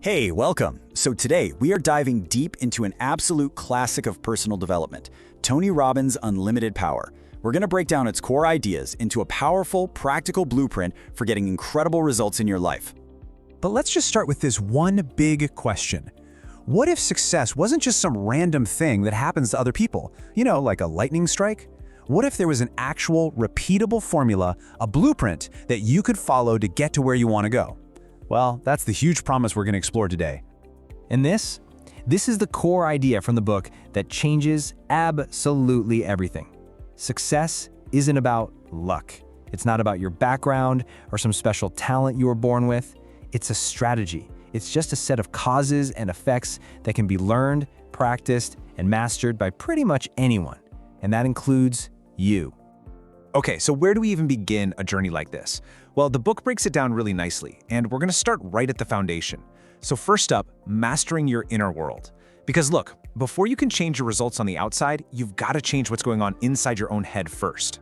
Hey, welcome. So today we are diving deep into an absolute classic of personal development, Tony Robbins' Unlimited Power. We're going to break down its core ideas into a powerful, practical blueprint for getting incredible results in your life. But let's just start with this one big question. What if success wasn't just some random thing that happens to other people? Like a lightning strike? What if there was an actual, repeatable formula, a blueprint that you could follow to get to where you want to go? Well, that's the huge promise we're going to explore today. And this is the core idea from the book that changes absolutely everything. Success isn't about luck. It's not about your background or some special talent you were born with. It's a strategy. It's just a set of causes and effects that can be learned, practiced, and mastered by pretty much anyone. And that includes you. Okay, so where do we even begin a journey like this? Well, the book breaks it down really nicely, and we're going to start right at the foundation. So first up, mastering your inner world. Because look, before you can change your results on the outside, you've got to change what's going on inside your own head first.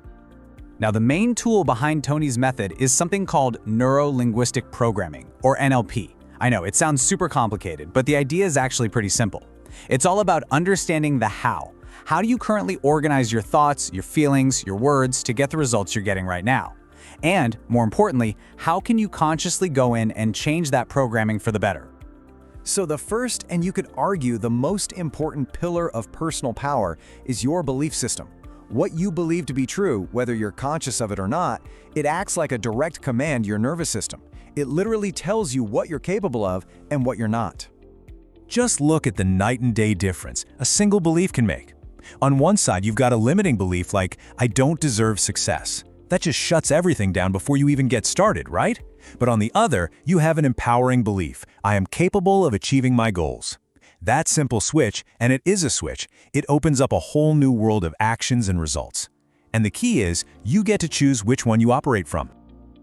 Now, the main tool behind Tony's method is something called Neuro-Linguistic Programming, or NLP. I know, it sounds super complicated, but the idea is actually pretty simple. It's all about understanding the how. How do you currently organize your thoughts, your feelings, your words to get the results you're getting right now? And, more importantly, how can you consciously go in and change that programming for the better? So the first, and you could argue the most important pillar of personal power, is your belief system. What you believe to be true, whether you're conscious of it or not, it acts like a direct command to your nervous system. It literally tells you what you're capable of and what you're not. Just look at the night and day difference a single belief can make. On one side, you've got a limiting belief like, I don't deserve success. That just shuts everything down before you even get started, right? But on the other, you have an empowering belief. I am capable of achieving my goals. That simple switch, and it is a switch, it opens up a whole new world of actions and results. And the key is, you get to choose which one you operate from.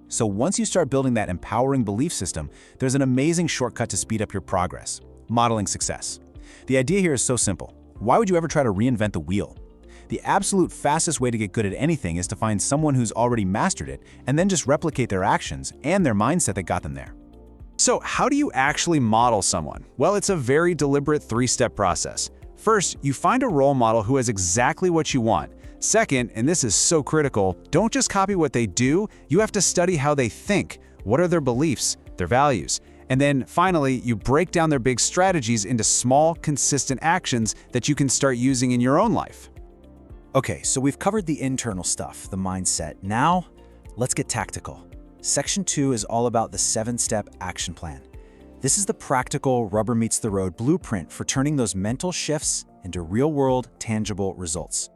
So once you start building that empowering belief system, there's an amazing shortcut to speed up your progress: modeling success. The idea here is so simple. Why would you ever try to reinvent the wheel? The absolute fastest way to get good at anything is to find someone who's already mastered it and then just replicate their actions and their mindset that got them there. So how do you actually model someone? Well, it's a very deliberate three-step process. First, you find a role model who has exactly what you want. Second, and this is so critical, don't just copy what they do, you have to study how they think. What are their beliefs, their values? And then finally, you break down their big strategies into small, consistent actions that you can start using in your own life. Okay, so we've covered the internal stuff, the mindset. Now, let's get tactical. Section 2 is all about the 7-step action plan. This is the practical rubber-meets-the-road blueprint for turning those mental shifts into real-world, tangible results.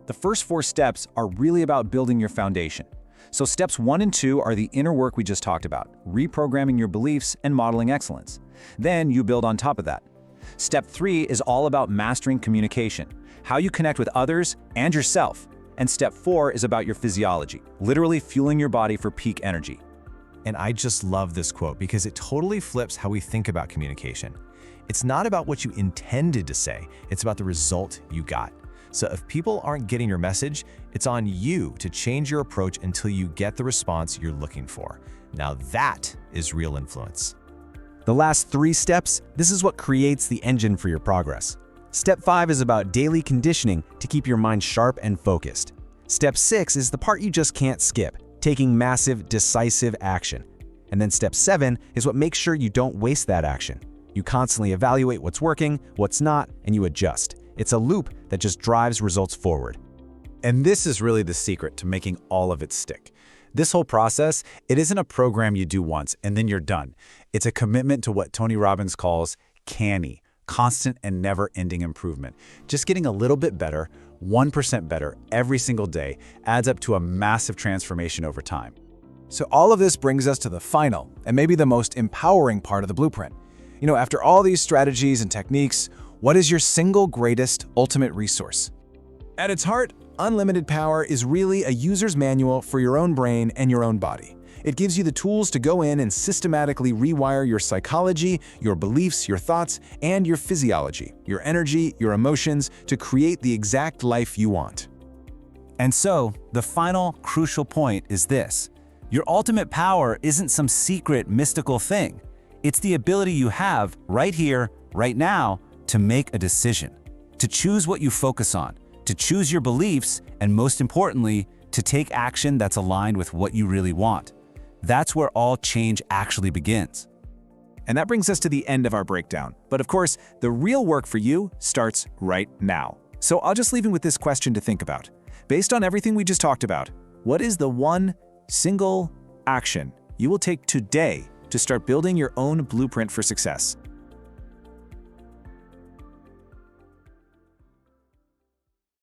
The first 4 steps are really about building your foundation. So steps 1 and 2 are the inner work we just talked about, reprogramming your beliefs and modeling excellence. Then you build on top of that. Step 3 is all about mastering communication, how you connect with others and yourself. And step 4 is about your physiology, literally fueling your body for peak energy. And I just love this quote because it totally flips how we think about communication. It's not about what you intended to say, it's about the result you got. So if people aren't getting your message, it's on you to change your approach until you get the response you're looking for. Now that is real influence. The last 3 steps, this is what creates the engine for your progress. Step 5 is about daily conditioning to keep your mind sharp and focused. Step 6 is the part you just can't skip, taking massive, decisive action. And then step 7 is what makes sure you don't waste that action. You constantly evaluate what's working, what's not, and you adjust. It's a loop that just drives results forward. And this is really the secret to making all of it stick. This whole process, it isn't a program you do once and then you're done. It's a commitment to what Tony Robbins calls canny, constant and never-ending improvement. Just getting a little bit better, 1% better every single day adds up to a massive transformation over time. So all of this brings us to the final, and maybe the most empowering part of the blueprint. After all these strategies and techniques, what is your single greatest ultimate resource? At its heart, Unlimited Power is really a user's manual for your own brain and your own body. It gives you the tools to go in and systematically rewire your psychology, your beliefs, your thoughts, and your physiology, your energy, your emotions, to create the exact life you want. And so, the final crucial point is this. Your ultimate power isn't some secret mystical thing. It's the ability you have right here, right now, to make a decision, to choose what you focus on, to choose your beliefs, and most importantly, to take action that's aligned with what you really want. That's where all change actually begins. And that brings us to the end of our breakdown. But of course, the real work for you starts right now. So I'll just leave you with this question to think about. Based on everything we just talked about, what is the one single action you will take today to start building your own blueprint for success?